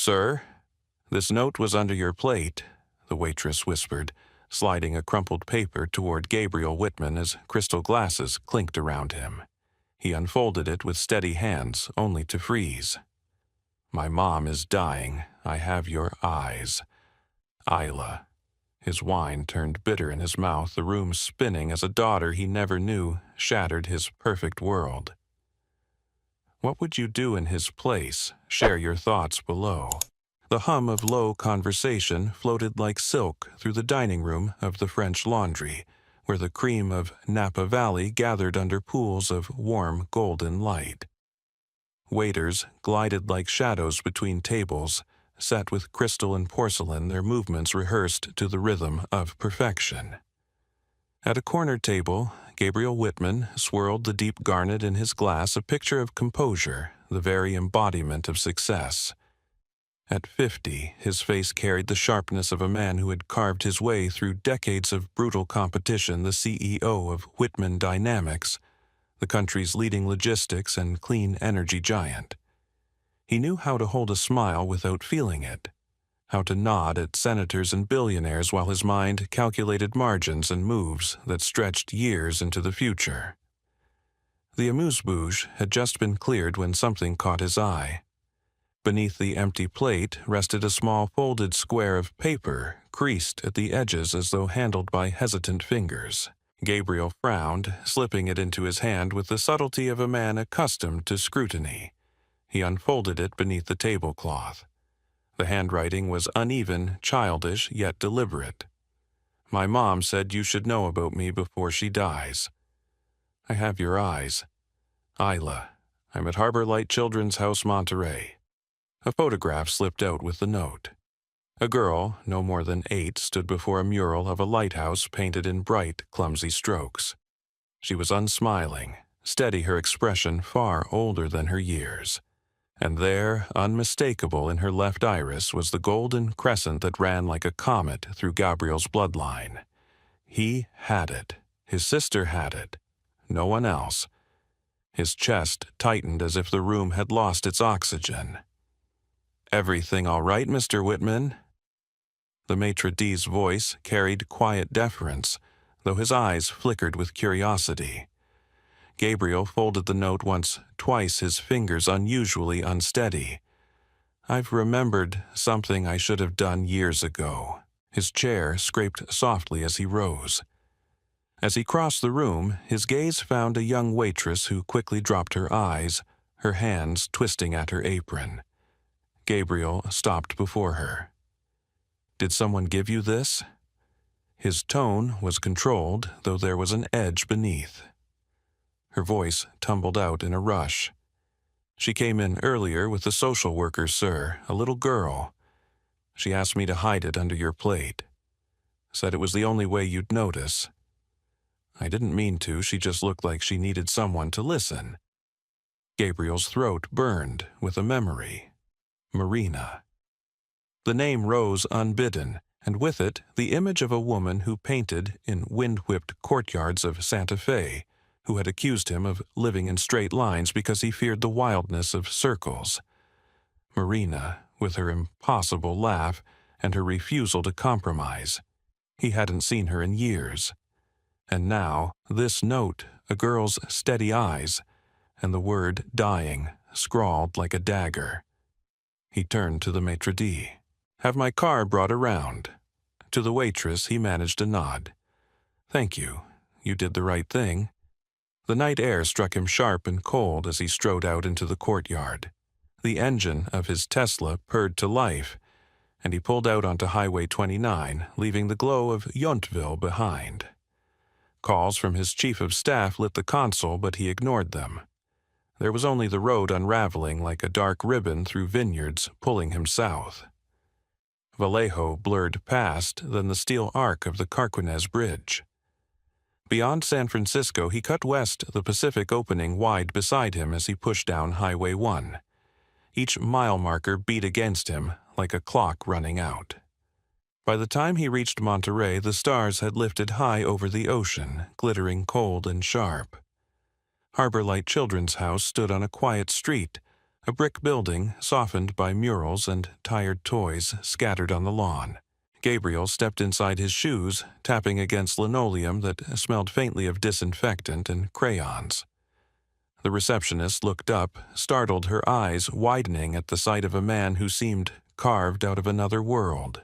"Sir, this note was under your plate," the waitress whispered, sliding a crumpled paper toward Gabriel Whitman as crystal glasses clinked around him. He unfolded it with steady hands, only to freeze. "My mom is dying. I have your eyes. Isla." His wine turned bitter in his mouth, the room spinning as a daughter he never knew shattered his perfect world. What would you do in his place? Share your thoughts below. The hum of low conversation floated like silk through the dining room of the French Laundry, where the cream of Napa Valley gathered under pools of warm golden light. Waiters glided like shadows between tables, set with crystal and porcelain, their movements rehearsed to the rhythm of perfection. At a corner table, Gabriel Whitman swirled the deep garnet in his glass, a picture of composure, the very embodiment of success. At 50, his face carried the sharpness of a man who had carved his way through decades of brutal competition, the CEO of Whitman Dynamics, the country's leading logistics and clean energy giant. He knew how to hold a smile without feeling it, how to nod at senators and billionaires while his mind calculated margins and moves that stretched years into the future. The amuse-bouche had just been cleared when something caught his eye. Beneath the empty plate rested a small folded square of paper, creased at the edges as though handled by hesitant fingers. Gabriel frowned, slipping it into his hand with the subtlety of a man accustomed to scrutiny. He unfolded it beneath the tablecloth. The handwriting was uneven, childish, yet deliberate. "My mom said you should know about me before she dies. I have your eyes. Isla. I'm at Harbor Light Children's House, Monterey." A photograph slipped out with the note. A girl, no more than 8, stood before a mural of a lighthouse painted in bright, clumsy strokes. She was unsmiling, steady, her expression far older than her years. And there, unmistakable in her left iris, was the golden crescent that ran like a comet through Gabriel's bloodline. He had it. His sister had it. No one else. His chest tightened as if the room had lost its oxygen. "Everything all right, Mr. Whitman?" The maitre d's voice carried quiet deference, though his eyes flickered with curiosity. Gabriel folded the note once, twice, his fingers unusually unsteady. "I've remembered something I should have done years ago." His chair scraped softly as he rose. As he crossed the room, his gaze found a young waitress who quickly dropped her eyes, her hands twisting at her apron. Gabriel stopped before her. "Did someone give you this?" His tone was controlled, though there was an edge beneath. Her voice tumbled out in a rush. "She came in earlier with the social worker, sir, a little girl. She asked me to hide it under your plate. Said it was the only way you'd notice. I didn't mean to, she just looked like she needed someone to listen." Gabriel's throat burned with a memory. Marina. The name rose unbidden, and with it the image of a woman who painted in wind-whipped courtyards of Santa Fe, who had accused him of living in straight lines because he feared the wildness of circles. Marina, with her impossible laugh and her refusal to compromise. He hadn't seen her in years. And now, this note, a girl's steady eyes, and the word "dying" scrawled like a dagger. He turned to the maitre d'. "Have my car brought around." To the waitress he managed a nod. "Thank you. You did the right thing." The night air struck him sharp and cold as he strode out into the courtyard. The engine of his Tesla purred to life, and he pulled out onto Highway 29, leaving the glow of Yountville behind. Calls from his chief of staff lit the console, but he ignored them. There was only the road unraveling like a dark ribbon through vineyards, pulling him south. Vallejo blurred past, then the steel arc of the Carquinez Bridge. Beyond San Francisco, he cut west, the Pacific opening wide beside him as he pushed down Highway 1. Each mile marker beat against him like a clock running out. By the time he reached Monterey, the stars had lifted high over the ocean, glittering cold and sharp. Harbor Light Children's House stood on a quiet street, A brick building softened by murals and tired toys scattered on the lawn. Gabriel stepped inside his shoes, tapping against linoleum that smelled faintly of disinfectant and crayons. The receptionist looked up, startled, her eyes widening at the sight of a man who seemed carved out of another world.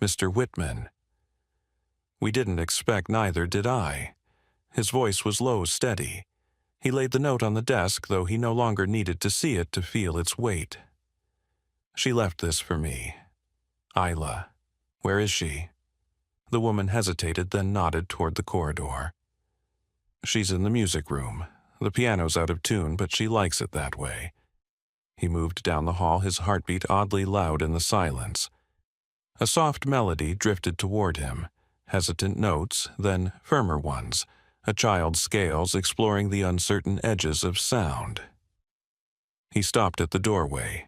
Mr. Whitman. We didn't expect, neither did I. His voice was low, steady. He laid the note on the desk, though he no longer needed to see it to feel its weight. She left this for me. Isla. Where is she? The woman hesitated, then nodded toward the corridor. She's in the music room. The piano's out of tune, but she likes it that way. He moved down the hall, his heartbeat oddly loud in the silence. A soft melody drifted toward him, hesitant notes, then firmer ones, a child's scales exploring the uncertain edges of sound. He stopped at the doorway.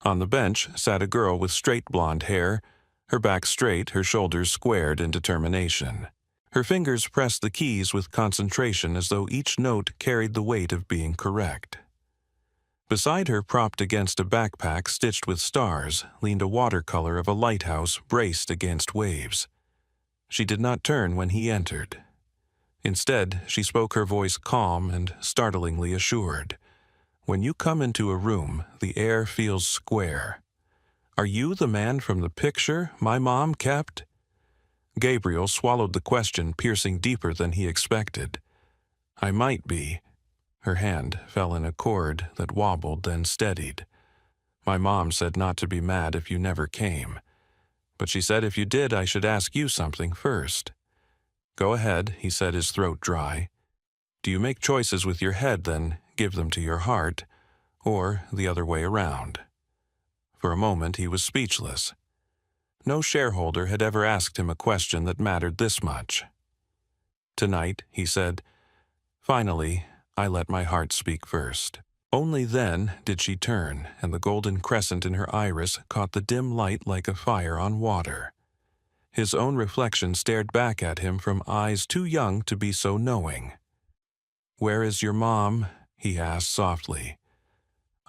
On the bench sat a girl with straight blonde hair, her back straight, her shoulders squared in determination. Her fingers pressed the keys with concentration as though each note carried the weight of being correct. Beside her, propped against a backpack stitched with stars, leaned a watercolor of a lighthouse braced against waves. She did not turn when he entered. Instead, she spoke, her voice calm and startlingly assured. When you come into a room, the air feels square. Are you the man from the picture my mom kept? Gabriel swallowed the question, piercing deeper than he expected. I might be. Her hand fell in a chord that wobbled, then steadied. My mom said not to be mad if you never came. But she said if you did, I should ask you something first. Go ahead, he said, his throat dry. Do you make choices with your head, then give them to your heart, or the other way around? For a moment he was speechless. No shareholder had ever asked him a question that mattered this much. Tonight, he said, finally, I let my heart speak first. Only then did she turn, and the golden crescent in her iris caught the dim light like a fire on water. His own reflection stared back at him from eyes too young to be so knowing. Where is your mom? He asked softly.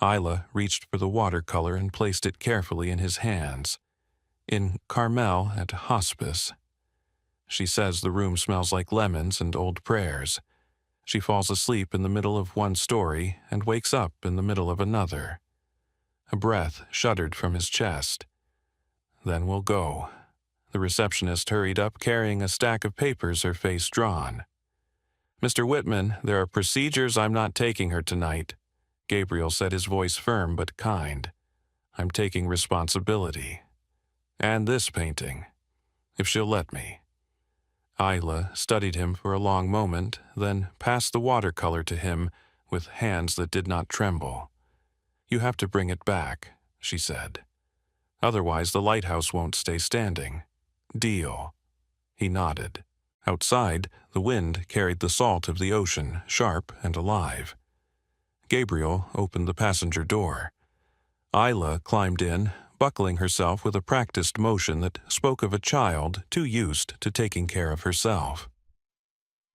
Isla reached for the watercolor and placed it carefully in his hands. In Carmel at hospice. She says the room smells like lemons and old prayers. She falls asleep in the middle of one story and wakes up in the middle of another. A breath shuddered from his chest. Then we'll go. The receptionist hurried up, carrying a stack of papers, her face drawn. Mr. Whitman, there are procedures. I'm not taking her tonight. Gabriel said, his voice firm but kind. I'm taking responsibility. And this painting, if she'll let me. Isla studied him for a long moment, then passed the watercolor to him with hands that did not tremble. You have to bring it back, she said. Otherwise the lighthouse won't stay standing. Deal. He nodded. Outside, the wind carried the salt of the ocean, sharp and alive. Gabriel opened the passenger door. Isla climbed in, buckling herself with a practiced motion that spoke of a child too used to taking care of herself.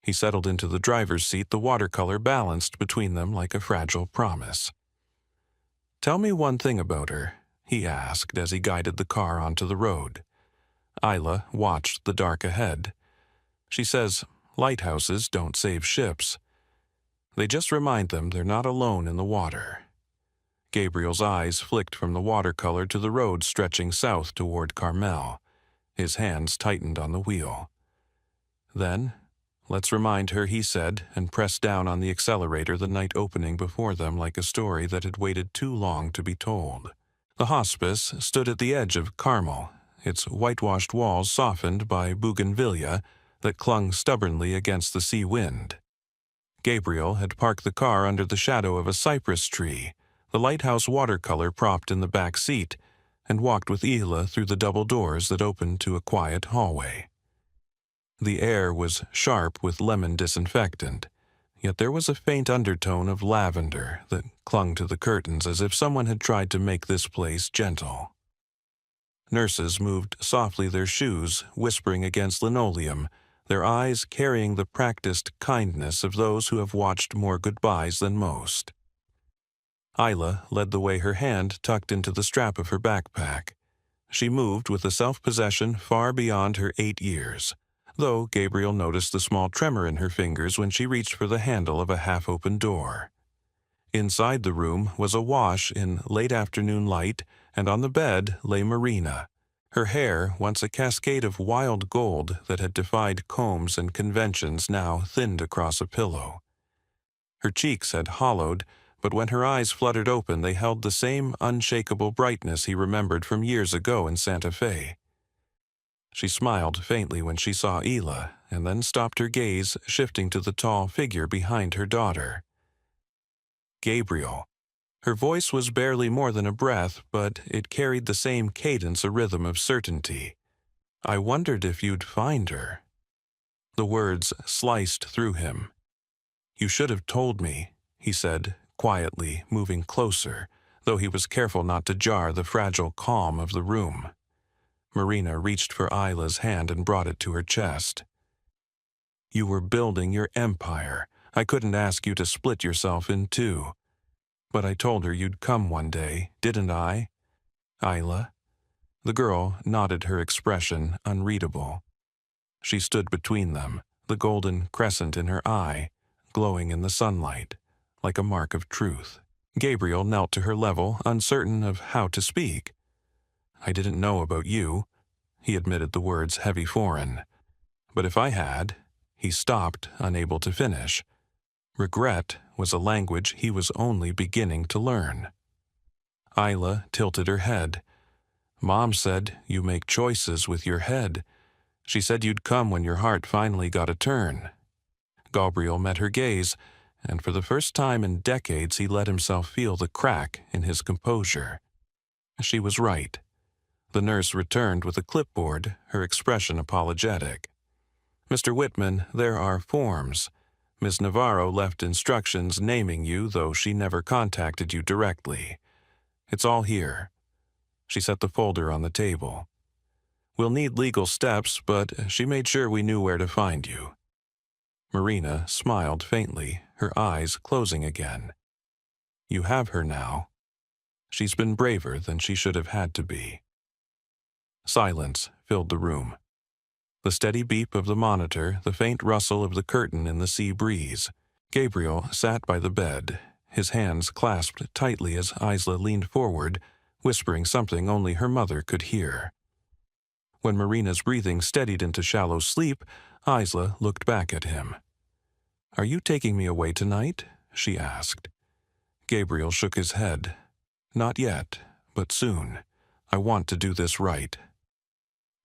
He settled into the driver's seat, the watercolor balanced between them like a fragile promise. Tell me one thing about her, he asked as he guided the car onto the road. Isla watched the dark ahead. She says, lighthouses don't save ships. They just remind them they're not alone in the water. Gabriel's eyes flicked from the watercolor to the road stretching south toward Carmel. His hands tightened on the wheel. Then, let's remind her, he said, and pressed down on the accelerator, the night opening before them like a story that had waited too long to be told. The hospice stood at the edge of Carmel, its whitewashed walls softened by bougainvillea that clung stubbornly against the sea wind. Gabriel had parked the car under the shadow of a cypress tree, the lighthouse watercolor propped in the back seat, and walked with Isla through the double doors that opened to a quiet hallway. The air was sharp with lemon disinfectant, yet there was a faint undertone of lavender that clung to the curtains as if someone had tried to make this place gentle. Nurses moved softly, their shoes whispering against linoleum, their eyes carrying the practiced kindness of those who have watched more goodbyes than most. Isla led the way, her hand tucked into the strap of her backpack. She moved with a self-possession far beyond her 8 years, though Gabriel noticed the small tremor in her fingers when she reached for the handle of a half-open door. Inside the room was a wash in late afternoon light, and on the bed lay Marina, her hair, once a cascade of wild gold that had defied combs and conventions, now thinned across a pillow. Her cheeks had hollowed, but when her eyes fluttered open they held the same unshakable brightness he remembered from years ago in Santa Fe. She smiled faintly when she saw Isla, and then stopped her gaze, shifting to the tall figure behind her daughter. Gabriel. Her voice was barely more than a breath, but it carried the same cadence, a rhythm of certainty. I wondered if you'd find her. The words sliced through him. You should have told me, he said, quietly, moving closer, though he was careful not to jar the fragile calm of the room. Marina reached for Isla's hand and brought it to her chest. You were building your empire. I couldn't ask you to split yourself in two. But I told her you'd come one day, didn't I? Isla? The girl nodded, her expression unreadable. She stood between them, the golden crescent in her eye, glowing in the sunlight, like a mark of truth. Gabriel knelt to her level, uncertain of how to speak. I didn't know about you. He admitted the words heavy foreign. But if I had... He stopped, unable to finish. Regret was a language he was only beginning to learn. Isla tilted her head. Mom said you make choices with your head. She said you'd come when your heart finally got a turn. Gabriel met her gaze, and for the first time in decades he let himself feel the crack in his composure. She was right. The nurse returned with a clipboard, her expression apologetic. Mr. Whitman, there are forms. Miss Navarro left instructions naming you, though she never contacted you directly. It's all here. She set the folder on the table. We'll need legal steps, but she made sure we knew where to find you. Marina smiled faintly, her eyes closing again. You have her now. She's been braver than she should have had to be. Silence filled the room. The steady beep of the monitor, the faint rustle of the curtain in the sea breeze. Gabriel sat by the bed, his hands clasped tightly as Isla leaned forward, whispering something only her mother could hear. When Marina's breathing steadied into shallow sleep, Isla looked back at him. Are you taking me away tonight? She asked. Gabriel shook his head. Not yet, but soon. I want to do this right.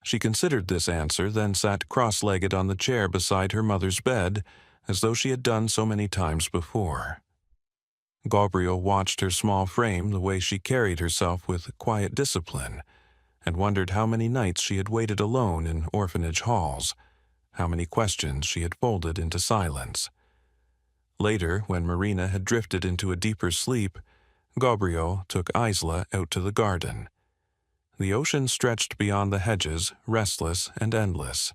She considered this answer, then sat cross-legged on the chair beside her mother's bed, as though she had done so many times before. Gabriel watched her small frame, the way she carried herself with quiet discipline, and wondered how many nights she had waited alone in orphanage halls, how many questions she had folded into silence. Later, when Marina had drifted into a deeper sleep, Gabriel took Isla out to the garden. The ocean stretched beyond the hedges, restless and endless.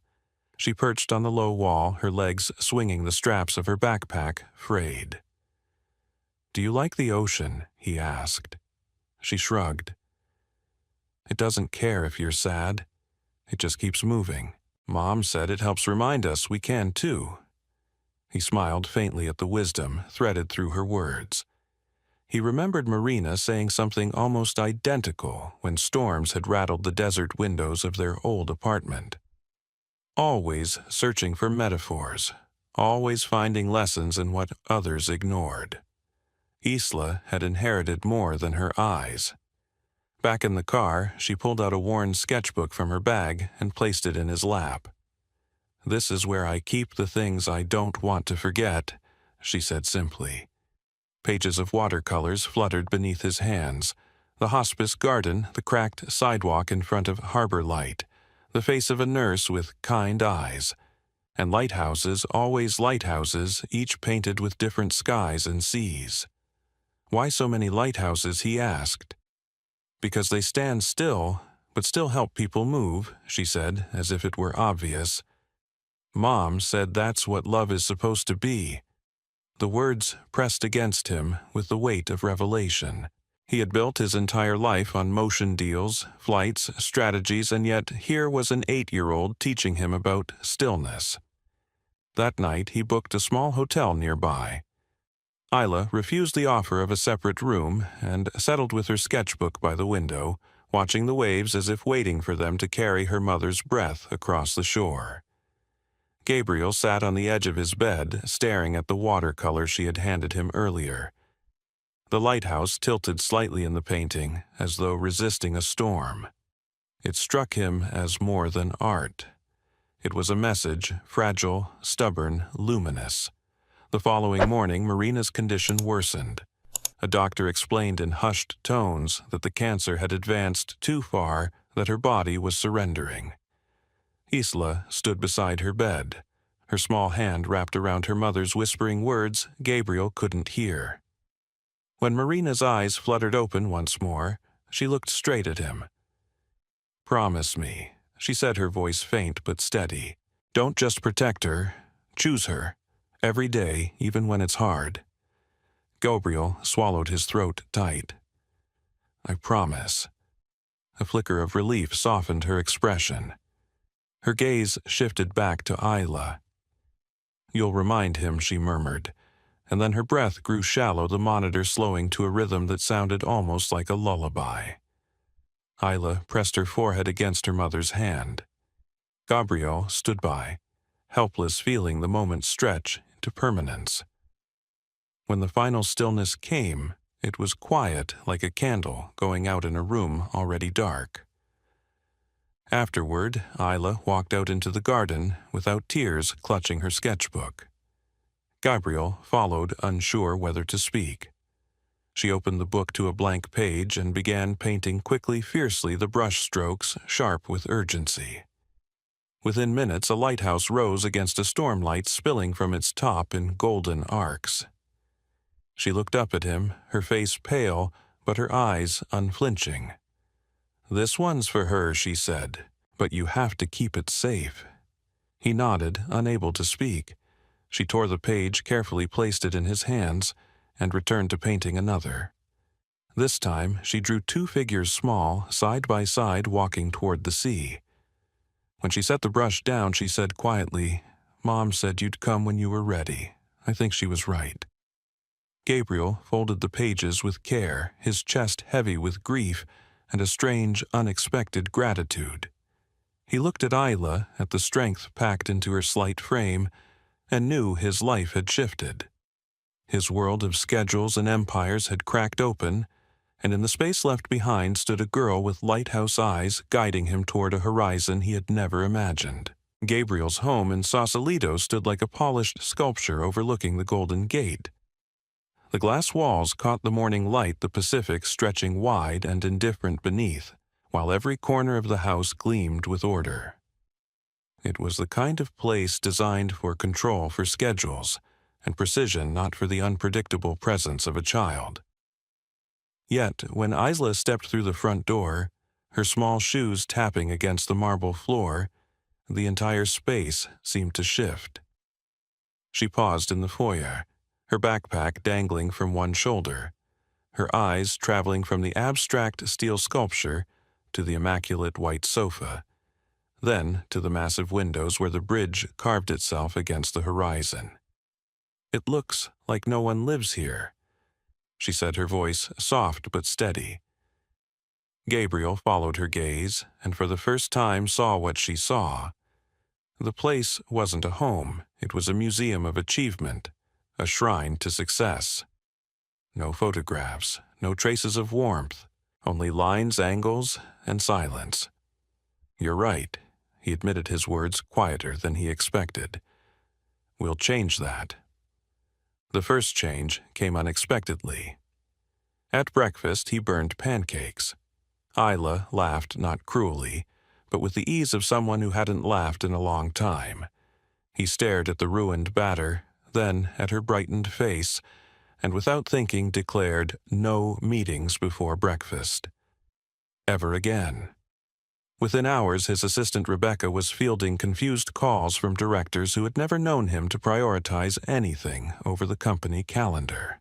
She perched on the low wall, her legs swinging the straps of her backpack, frayed. Do you like the ocean? He asked. She shrugged. It doesn't care if you're sad. It just keeps moving. Mom said it helps remind us we can too. He smiled faintly at the wisdom threaded through her words. He remembered Marina saying something almost identical when storms had rattled the desert windows of their old apartment. Always searching for metaphors, always finding lessons in what others ignored. Isla had inherited more than her eyes. Back in the car, she pulled out a worn sketchbook from her bag and placed it in his lap. This is where I keep the things I don't want to forget, she said simply. Pages of watercolors fluttered beneath his hands. The hospice garden, the cracked sidewalk in front of Harbor Light, the face of a nurse with kind eyes. And lighthouses, always lighthouses, each painted with different skies and seas. Why so many lighthouses, he asked. Because they stand still, but still help people move, she said, as if it were obvious. Mom said that's what love is supposed to be. The words pressed against him with the weight of revelation. He had built his entire life on motion deals, flights, strategies, and yet here was an 8-year-old teaching him about stillness. That night he booked a small hotel nearby. Isla refused the offer of a separate room and settled with her sketchbook by the window, watching the waves as if waiting for them to carry her mother's breath across the shore. Gabriel sat on the edge of his bed, staring at the watercolor she had handed him earlier. The lighthouse tilted slightly in the painting, as though resisting a storm. It struck him as more than art. It was a message, fragile, stubborn, luminous. The following morning, Marina's condition worsened. A doctor explained in hushed tones that the cancer had advanced too far, that her body was surrendering. Isla stood beside her bed, her small hand wrapped around her mother's whispering words Gabriel couldn't hear. When Marina's eyes fluttered open once more, she looked straight at him. "Promise me," she said, her voice faint but steady. "Don't just protect her, choose her, every day, even when it's hard." Gabriel swallowed his throat tight. "I promise." A flicker of relief softened her expression. Her gaze shifted back to Isla. "You'll remind him," she murmured, and then her breath grew shallow, the monitor slowing to a rhythm that sounded almost like a lullaby. Isla pressed her forehead against her mother's hand. Gabriel stood by, helpless, feeling the moment stretch into permanence. When the final stillness came, it was quiet like a candle going out in a room already dark. Afterward, Isla walked out into the garden without tears, clutching her sketchbook. Gabriel followed, unsure whether to speak. She opened the book to a blank page and began painting quickly, fiercely, the brush strokes sharp with urgency. Within minutes, a lighthouse rose against a stormlight spilling from its top in golden arcs. She looked up at him, her face pale, but her eyes unflinching. "This one's for her," she said, "but you have to keep it safe." He nodded, unable to speak. She tore the page, carefully placed it in his hands, and returned to painting another. This time, she drew 2 figures small, side by side, walking toward the sea. When she set the brush down, she said quietly, "Mom said you'd come when you were ready. I think she was right." Gabriel folded the pages with care, his chest heavy with grief and a strange, unexpected gratitude. He looked at Isla, at the strength packed into her slight frame, and knew his life had shifted. His world of schedules and empires had cracked open, and in the space left behind stood a girl with lighthouse eyes guiding him toward a horizon he had never imagined. Gabriel's home in Sausalito stood like a polished sculpture overlooking the Golden Gate. The glass walls caught the morning light, the Pacific stretching wide and indifferent beneath, while every corner of the house gleamed with order. It was the kind of place designed for control, for schedules, and precision, not for the unpredictable presence of a child. Yet, when Isla stepped through the front door, her small shoes tapping against the marble floor, the entire space seemed to shift. She paused in the foyer, her backpack dangling from one shoulder, her eyes traveling from the abstract steel sculpture to the immaculate white sofa, then to the massive windows where the bridge carved itself against the horizon. "It looks like no one lives here," she said, her voice soft but steady. Gabriel followed her gaze, and for the first time saw what she saw. The place wasn't a home, it was a museum of achievement, a shrine to success. No photographs, no traces of warmth, only lines, angles, and silence. "You're right," he admitted, his words quieter than he expected. "We'll change that." The first change came unexpectedly. At breakfast, he burned pancakes. Isla laughed not cruelly, but with the ease of someone who hadn't laughed in a long time. He stared at the ruined batter, then at her brightened face, and without thinking declared no meetings before breakfast. Ever again. Within hours, his assistant Rebecca was fielding confused calls from directors who had never known him to prioritize anything over the company calendar.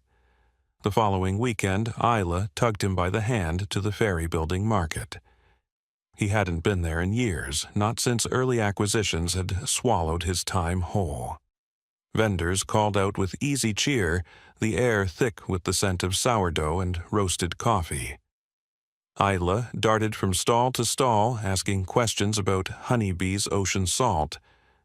The following weekend, Isla tugged him by the hand to the ferry building market. He hadn't been there in years, not since early acquisitions had swallowed his time whole. Vendors called out with easy cheer, the air thick with the scent of sourdough and roasted coffee. Isla darted from stall to stall, asking questions about honeybees' ocean salt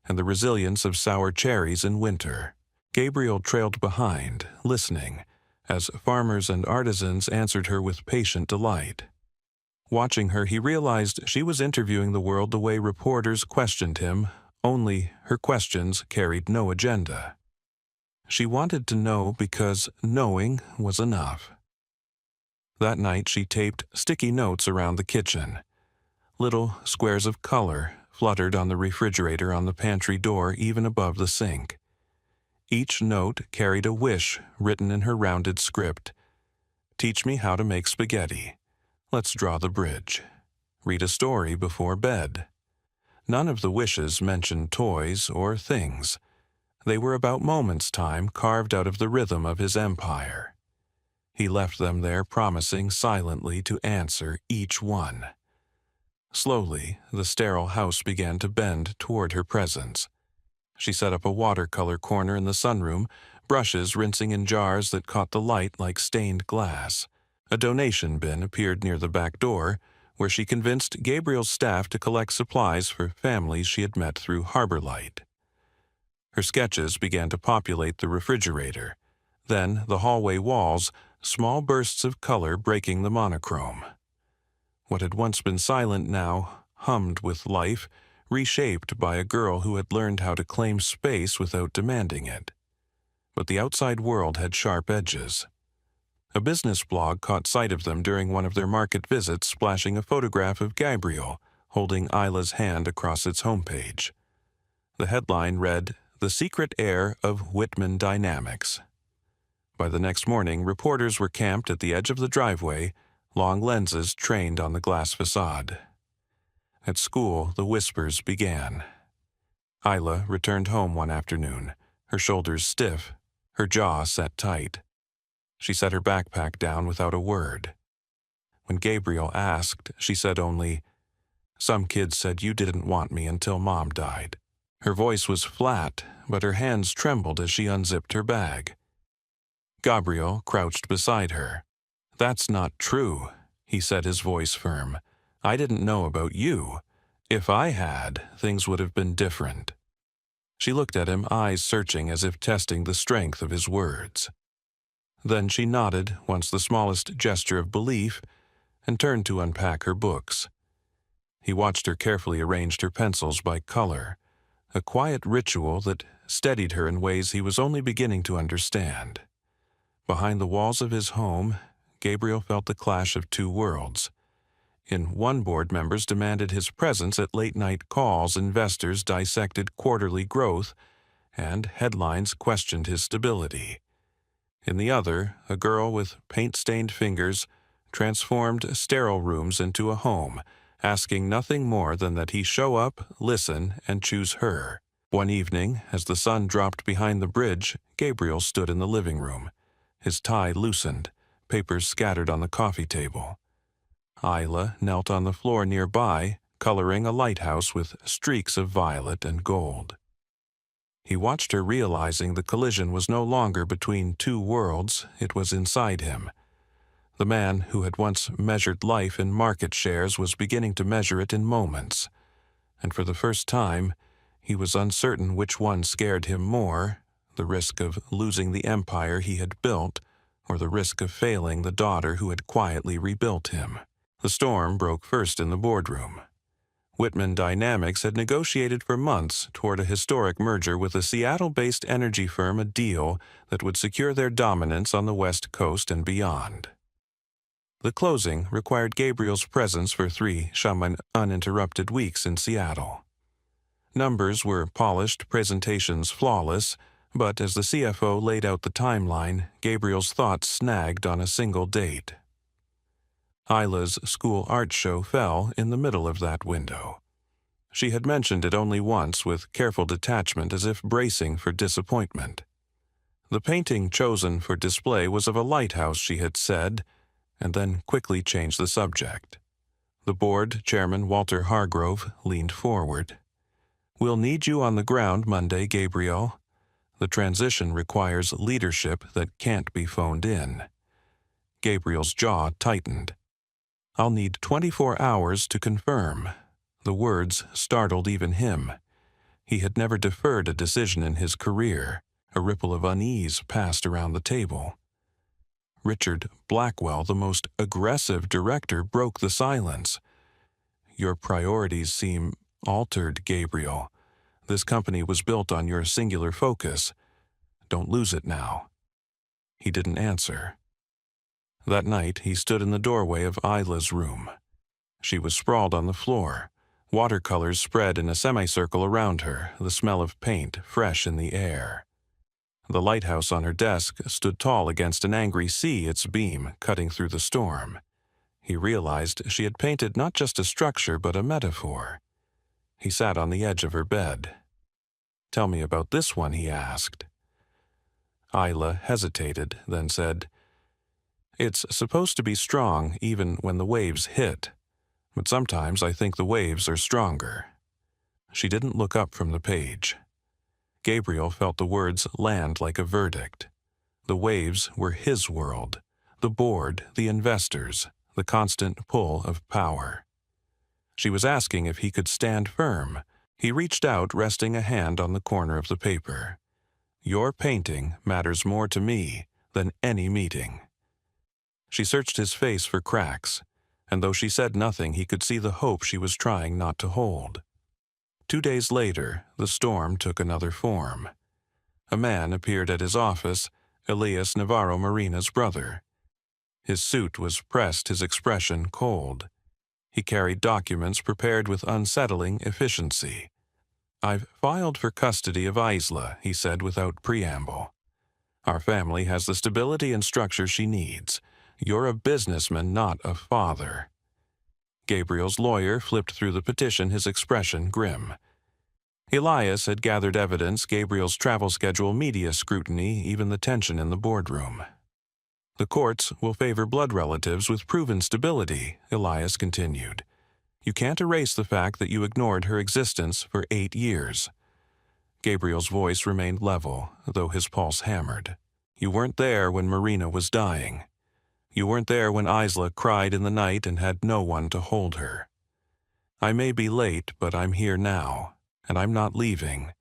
and the resilience of sour cherries in winter. Gabriel trailed behind, listening, as farmers and artisans answered her with patient delight. Watching her, he realized she was interviewing the world the way reporters questioned him, only her questions carried no agenda. She wanted to know because knowing was enough. That night she taped sticky notes around the kitchen. Little squares of color fluttered on the refrigerator on the pantry door even above the sink. Each note carried a wish written in her rounded script. Teach me how to make spaghetti. Let's draw the bridge. Read a story before bed. None of the wishes mentioned toys or things. They were about moments' time carved out of the rhythm of his empire. He left them there, promising silently to answer each one. Slowly, the sterile house began to bend toward her presence. She set up a watercolor corner in the sunroom, brushes rinsing in jars that caught the light like stained glass. A donation bin appeared near the back door, where she convinced Gabriel's staff to collect supplies for families she had met through Harbor Light. Her sketches began to populate the refrigerator, then the hallway walls, small bursts of color breaking the monochrome. What had once been silent now hummed with life, reshaped by a girl who had learned how to claim space without demanding it. But the outside world had sharp edges. A business blog caught sight of them during one of their market visits, splashing a photograph of Gabriel holding Isla's hand across its homepage. The headline read, "The Secret Heir of Whitman Dynamics." By the next morning, reporters were camped at the edge of the driveway, long lenses trained on the glass facade. At school, the whispers began. Isla returned home one afternoon, her shoulders stiff, her jaw set tight. She set her backpack down without a word. When Gabriel asked, she said only, "Some kids said you didn't want me until Mom died." Her voice was flat, but her hands trembled as she unzipped her bag. Gabriel crouched beside her. "That's not true," he said, his voice firm. "I didn't know about you. If I had, things would have been different." She looked at him, eyes searching as if testing the strength of his words. Then she nodded, once the smallest gesture of belief, and turned to unpack her books. He watched her carefully arrange her pencils by color, a quiet ritual that steadied her in ways he was only beginning to understand. Behind the walls of his home, Gabriel felt the clash of two worlds. In one, board members demanded his presence at late-night calls, investors dissected quarterly growth, and headlines questioned his stability. In the other, a girl with paint-stained fingers transformed sterile rooms into a home, asking nothing more than that he show up, listen, and choose her. One evening, as the sun dropped behind the bridge, Gabriel stood in the living room. His tie loosened, papers scattered on the coffee table. Isla knelt on the floor nearby, coloring a lighthouse with streaks of violet and gold. He watched her, realizing the collision was no longer between two worlds, it was inside him. The man who had once measured life in market shares was beginning to measure it in moments, and for the first time, he was uncertain which one scared him more, the risk of losing the empire he had built, or the risk of failing the daughter who had quietly rebuilt him. The storm broke first in the boardroom. Whitman Dynamics had negotiated for months toward a historic merger with a Seattle-based energy firm, a deal that would secure their dominance on the West Coast and beyond. The closing required Gabriel's presence for 3 uninterrupted weeks in Seattle. Numbers were polished, presentations flawless, but as the CFO laid out the timeline, Gabriel's thoughts snagged on a single date. Isla's school art show fell in the middle of that window. She had mentioned it only once with careful detachment as if bracing for disappointment. The painting chosen for display was of a lighthouse, she had said, and then quickly changed the subject. The board chairman, Walter Hargrove, leaned forward. "We'll need you on the ground Monday, Gabriel. The transition requires leadership that can't be phoned in." Gabriel's jaw tightened. "I'll need 24 hours to confirm." The words startled even him. He had never deferred a decision in his career. A ripple of unease passed around the table. Richard Blackwell, the most aggressive director, broke the silence. "Your priorities seem altered, Gabriel. This company was built on your singular focus. Don't lose it now." He didn't answer. That night, he stood in the doorway of Isla's room. She was sprawled on the floor. Watercolors spread in a semicircle around her, the smell of paint fresh in the air. The lighthouse on her desk stood tall against an angry sea, its beam cutting through the storm. He realized she had painted not just a structure but a metaphor. He sat on the edge of her bed. "Tell me about this one," he asked. Isla hesitated, then said, "It's supposed to be strong even when the waves hit, but sometimes I think the waves are stronger." She didn't look up from the page. Gabriel felt the words land like a verdict. The waves were his world, the board, the investors, the constant pull of power. She was asking if he could stand firm. He reached out, resting a hand on the corner of the paper. "Your painting matters more to me than any meeting." She searched his face for cracks, and though she said nothing, he could see the hope she was trying not to hold. 2 days later, the storm took another form. A man appeared at his office, Elias Navarro Marina's brother. His suit was pressed, his expression cold. He carried documents prepared with unsettling efficiency. "I've filed for custody of Isla," he said without preamble. "Our family has the stability and structure she needs. You're a businessman, not a father." Gabriel's lawyer flipped through the petition, his expression grim. Elias had gathered evidence, Gabriel's travel schedule, media scrutiny, even the tension in the boardroom. "The courts will favor blood relatives with proven stability," Elias continued. "You can't erase the fact that you ignored her existence for 8 years. Gabriel's voice remained level, though his pulse hammered. "You weren't there when Marina was dying. You weren't there when Isla cried in the night and had no one to hold her. I may be late, but I'm here now, and I'm not leaving."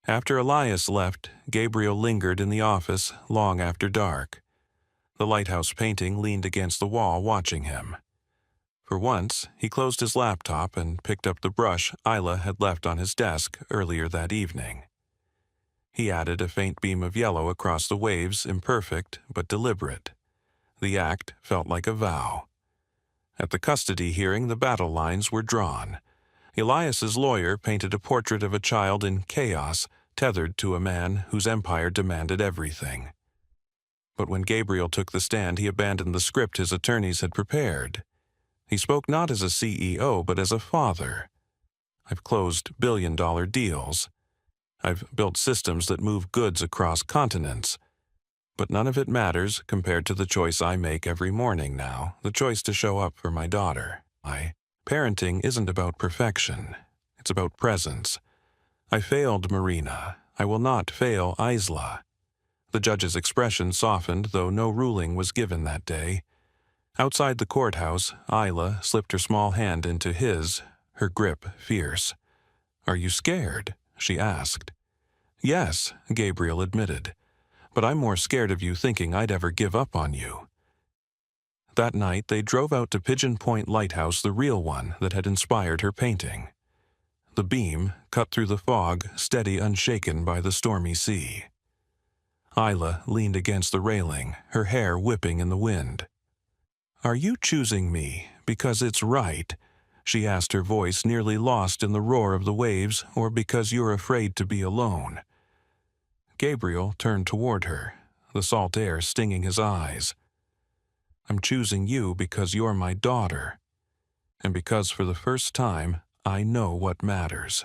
After Elias left, Gabriel lingered in the office long after dark. The lighthouse painting leaned against the wall, watching him. For once, he closed his laptop and picked up the brush Isla had left on his desk earlier that evening. He added a faint beam of yellow across the waves, imperfect but deliberate. The act felt like a vow. At the custody hearing, the battle lines were drawn. Elias's lawyer painted a portrait of a child in chaos, tethered to a man whose empire demanded everything. But when Gabriel took the stand, he abandoned the script his attorneys had prepared. He spoke not as a CEO, but as a father. "I've closed billion-dollar deals. I've built systems that move goods across continents. But none of it matters compared to the choice I make every morning now, the choice to show up for my daughter. Parenting isn't about perfection. It's about presence. I failed Marina. I will not fail Isla." The judge's expression softened, though no ruling was given that day. Outside the courthouse, Isla slipped her small hand into his, her grip fierce. "Are you scared?" she asked. "Yes," Gabriel admitted. "But I'm more scared of you thinking I'd ever give up on you." That night, they drove out to Pigeon Point Lighthouse, the real one that had inspired her painting. The beam cut through the fog, steady, unshaken by the stormy sea. Isla leaned against the railing, her hair whipping in the wind. "Are you choosing me because it's right?" she asked, her voice nearly lost in the roar of the waves, "or because you're afraid to be alone?" Gabriel turned toward her, the salt air stinging his eyes. I'm choosing you because you're my daughter, and because for the first time I know what matters."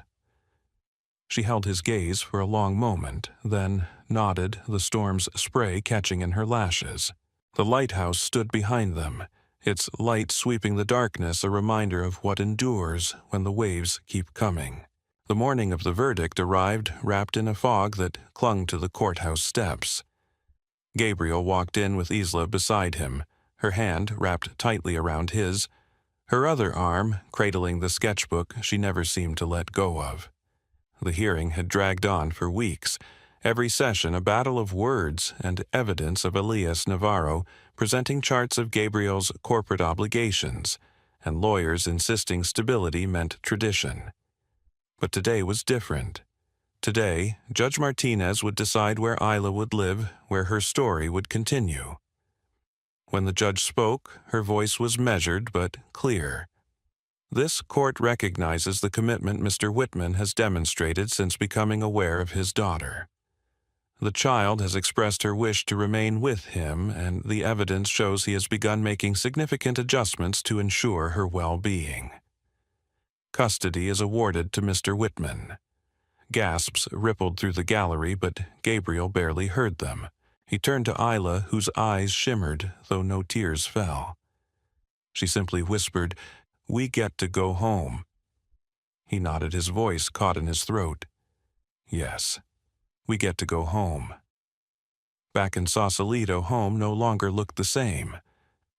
She held his gaze for a long moment, then nodded, the storm's spray catching in her lashes. The lighthouse stood behind them, its light sweeping the darkness, a reminder of what endures when the waves keep coming. The morning of the verdict arrived wrapped in a fog that clung to the courthouse steps. Gabriel walked in with Isla beside him, her hand wrapped tightly around his, her other arm cradling the sketchbook she never seemed to let go of. The hearing had dragged on for weeks, every session a battle of words and evidence of Elias Navarro presenting charts of Gabriel's corporate obligations, and lawyers insisting stability meant tradition. But today was different. Today, Judge Martinez would decide where Isla would live, where her story would continue. When the judge spoke, her voice was measured but clear. "This court recognizes the commitment Mr. Whitman has demonstrated since becoming aware of his daughter. The child has expressed her wish to remain with him, and the evidence shows he has begun making significant adjustments to ensure her well-being. Custody is awarded to Mr. Whitman." Gasps rippled through the gallery, but Gabriel barely heard them. He turned to Isla, whose eyes shimmered, though no tears fell. She simply whispered, "We get to go home." He nodded, his voice caught in his throat. "Yes, we get to go home." Back in Sausalito, home no longer looked the same.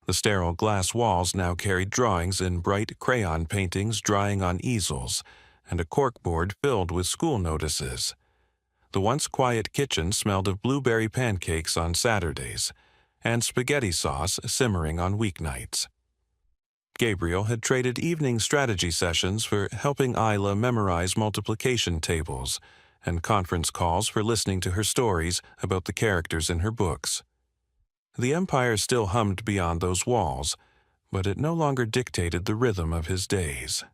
The sterile glass walls now carried drawings in bright crayon paintings drying on easels, and a corkboard filled with school notices. The once quiet kitchen smelled of blueberry pancakes on Saturdays, and spaghetti sauce simmering on weeknights. Gabriel had traded evening strategy sessions for helping Isla memorize multiplication tables, and conference calls for listening to her stories about the characters in her books. The empire still hummed beyond those walls, but it no longer dictated the rhythm of his days.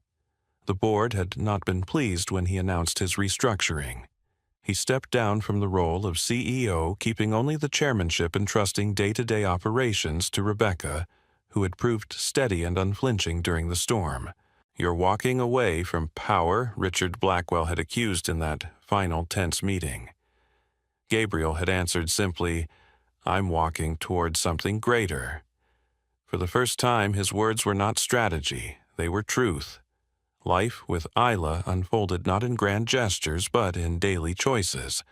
The board had not been pleased when he announced his restructuring. He stepped down from the role of CEO, keeping only the chairmanship and trusting day-to-day operations to Rebecca, who had proved steady and unflinching during the storm. "You're walking away from power," Richard Blackwell had accused in that final tense meeting. Gabriel had answered simply, "I'm walking toward something greater." For the first time, his words were not strategy, they were truth. Life with Isla unfolded not in grand gestures, but in daily choices.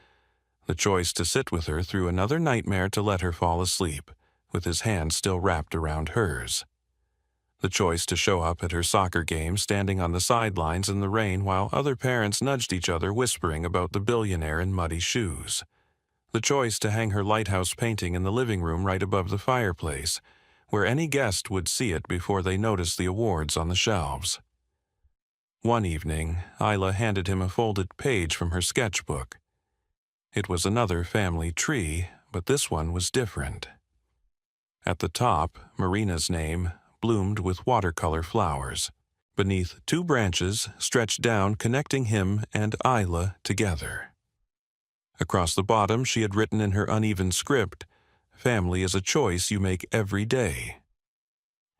The choice to sit with her through another nightmare, to let her fall asleep, with his hand still wrapped around hers. The choice to show up at her soccer game, standing on the sidelines in the rain while other parents nudged each other, whispering about the billionaire in muddy shoes. The choice to hang her lighthouse painting in the living room right above the fireplace, where any guest would see it before they noticed the awards on the shelves. One evening, Isla handed him a folded page from her sketchbook. It was another family tree, but this one was different. At the top, Marina's name bloomed with watercolor flowers. Beneath, two branches stretched down, connecting him and Isla together. Across the bottom, she had written in her uneven script, "Family is a choice you make every day."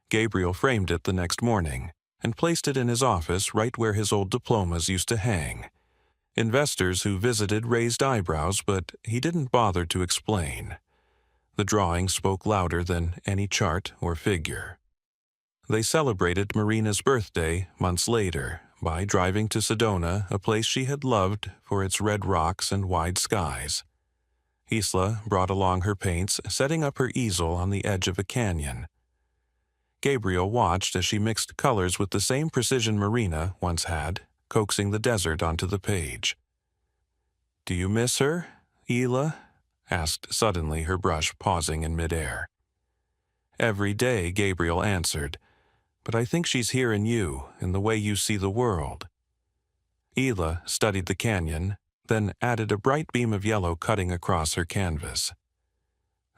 Gabriel framed it the next morning and placed it in his office right where his old diplomas used to hang. Investors who visited raised eyebrows, but he didn't bother to explain. The drawing spoke louder than any chart or figure. They celebrated Marina's birthday months later by driving to Sedona, a place she had loved for its red rocks and wide skies. Isla brought along her paints, setting up her easel on the edge of a canyon. Gabriel watched as she mixed colors with the same precision Marina once had, coaxing the desert onto the page. "Do you miss her, Isla?" asked suddenly, her brush pausing in midair. "Every day," Gabriel answered, "but I think she's here in you, in the way you see the world." Isla studied the canyon, then added a bright beam of yellow cutting across her canvas.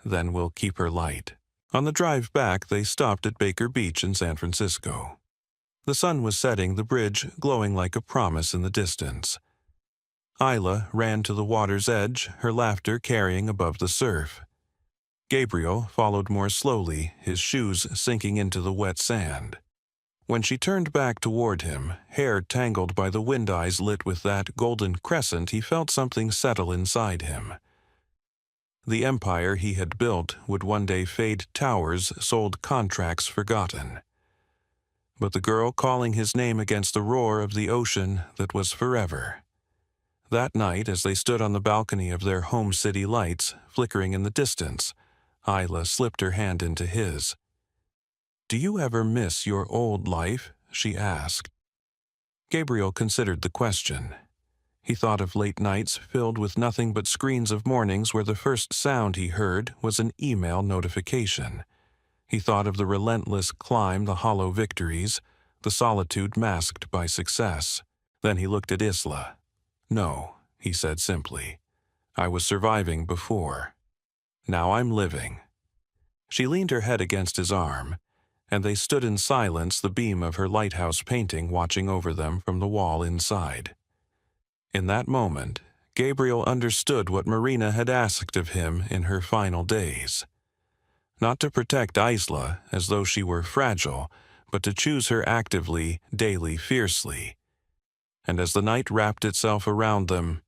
"Then we'll keep her light." On the drive back, they stopped at Baker Beach in San Francisco. The sun was setting, the bridge glowing like a promise in the distance. Isla ran to the water's edge, her laughter carrying above the surf. Gabriel followed more slowly, his shoes sinking into the wet sand. When she turned back toward him, hair tangled by the wind eyes lit with that golden crescent, he felt something settle inside him. The empire he had built would one day fade, towers sold, contracts forgotten. But the girl calling his name against the roar of the ocean that was forever. That night, as they stood on the balcony of their home city, lights flickering in the distance, Isla slipped her hand into his. "Do you ever miss your old life?" she asked. Gabriel considered the question. He thought of late nights filled with nothing but screens of mornings where the first sound he heard was an email notification. He thought of the relentless climb, the hollow victories, the solitude masked by success. Then he looked at Isla. "No," he said simply. "I was surviving before. Now I'm living." She leaned her head against his arm, and they stood in silence, the beam of her lighthouse painting watching over them from the wall inside. In that moment, Gabriel understood what Marina had asked of him in her final days. Not to protect Isla as though she were fragile, but to choose her actively, daily, fiercely. And as the night wrapped itself around them,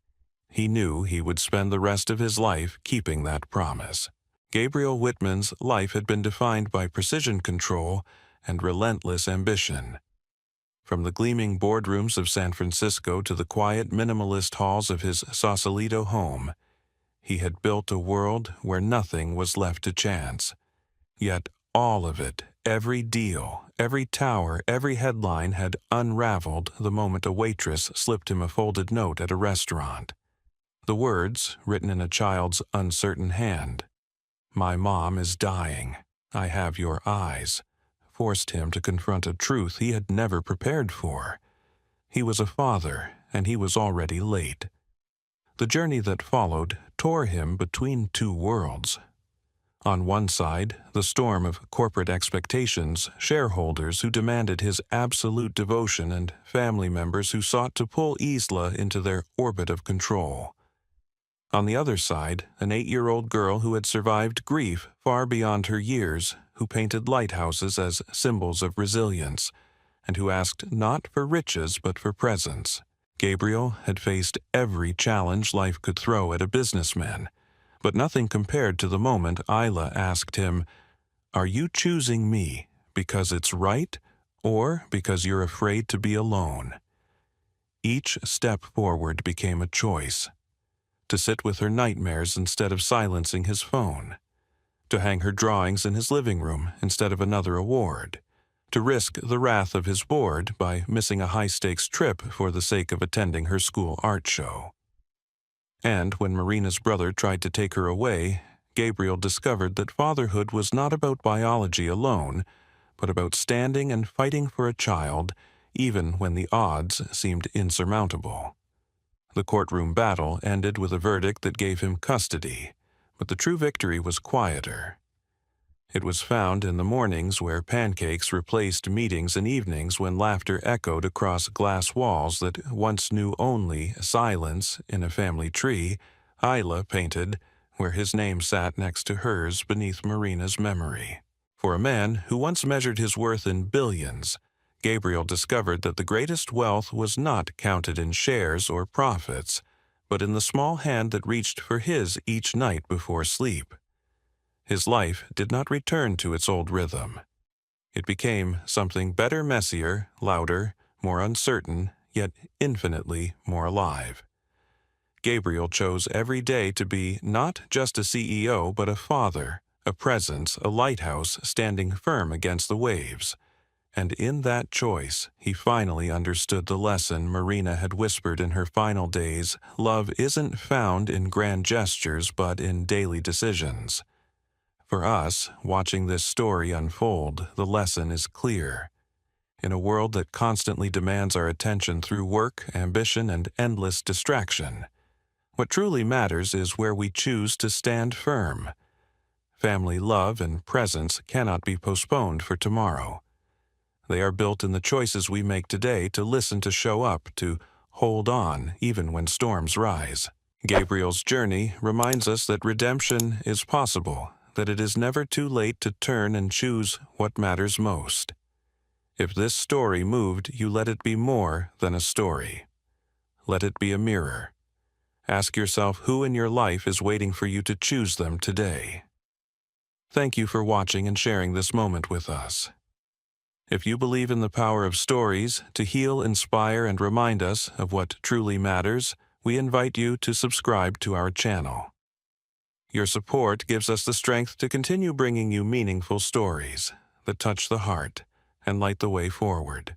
he knew he would spend the rest of his life keeping that promise. Gabriel Whitman's life had been defined by precision control and relentless ambition. From the gleaming boardrooms of San Francisco to the quiet minimalist halls of his Sausalito home, he had built a world where nothing was left to chance. Yet all of it, every deal, every tower, every headline had unraveled the moment a waitress slipped him a folded note at a restaurant. The words, written in a child's uncertain hand, "My mom is dying. I have your eyes," forced him to confront a truth he had never prepared for. He was a father, and he was already late. The journey that followed tore him between two worlds. On one side, the storm of corporate expectations, shareholders who demanded his absolute devotion, and family members who sought to pull Isla into their orbit of control. On the other side, an 8-year-old girl who had survived grief far beyond her years, who painted lighthouses as symbols of resilience, and who asked not for riches but for presence. Gabriel had faced every challenge life could throw at a businessman, but nothing compared to the moment Isla asked him, "Are you choosing me because it's right, or because you're afraid to be alone?" Each step forward became a choice. To sit with her nightmares instead of silencing his phone. To hang her drawings in his living room instead of another award. To risk the wrath of his board by missing a high-stakes trip for the sake of attending her school art show. And when Marina's brother tried to take her away, Gabriel discovered that fatherhood was not about biology alone, but about standing and fighting for a child, even when the odds seemed insurmountable. The courtroom battle ended with a verdict that gave him custody, but the true victory was quieter. It was found in the mornings where pancakes replaced meetings and evenings when laughter echoed across glass walls that once knew only silence in a family tree. Isla painted where his name sat next to hers beneath Marina's memory. For a man who once measured his worth in billions, Gabriel discovered that the greatest wealth was not counted in shares or profits, but in the small hand that reached for his each night before sleep. His life did not return to its old rhythm. It became something better, messier, louder, more uncertain, yet infinitely more alive. Gabriel chose every day to be not just a CEO, but a father, a presence, a lighthouse standing firm against the waves. And in that choice, he finally understood the lesson Marina had whispered in her final days: love isn't found in grand gestures, but in daily decisions. For us, watching this story unfold, the lesson is clear. In a world that constantly demands our attention through work, ambition, and endless distraction, what truly matters is where we choose to stand firm. Family love and presence cannot be postponed for tomorrow. They are built in the choices we make today to listen, to show up, to hold on even when storms rise. Gabriel's journey reminds us that redemption is possible, that it is never too late to turn and choose what matters most. If this story moved you, let it be more than a story. Let it be a mirror. Ask yourself who in your life is waiting for you to choose them today. Thank you for watching and sharing this moment with us. If you believe in the power of stories to heal, inspire, and remind us of what truly matters, we invite you to subscribe to our channel. Your support gives us the strength to continue bringing you meaningful stories that touch the heart and light the way forward.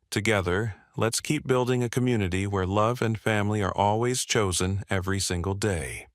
Together, let's keep building a community where love and family are always chosen every single day.